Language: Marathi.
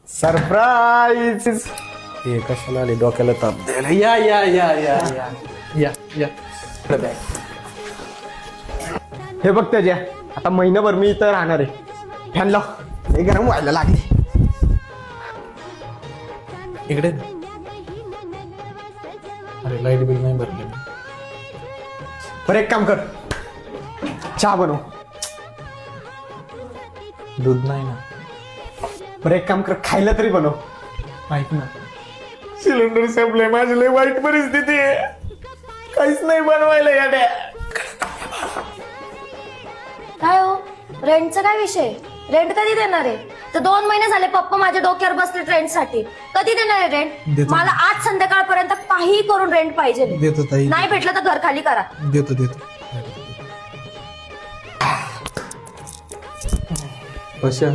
सरप्राईज. हे कशाला आले डोक्याला ताप द्यायला. या या या या या या या. हे बघ त्याच्या आता महिनाभर मी इथं राहणार आहे. फॅन लाव, लय गरम व्हायला लागले इकडे. अरे लाईट बिल नाही भरले. बरं एक काम कर, चहा बनव. दूध नाही ना. बरं एक काम कर, खायला तरी बनव. ऐक ना, सिलेंडर संपलंय, माझी लय वाईट परिस्थिती आहे. काहीच नाही बनवायला याड्या. काय हो, रेंटचा काय विषय? रेंट कधी देणार आहे? तर 2 महिने झाले पप्पा माझ्या डोक्यावर बसले रेंट साठी. कधी देणार आहे रेंट? देतो. मला आज संध्याकाळपर्यंत काही करून रेंट पाहिजे. देतो ताई. नाही भेटलं तर घर खाली करा. देतो देतो. कशा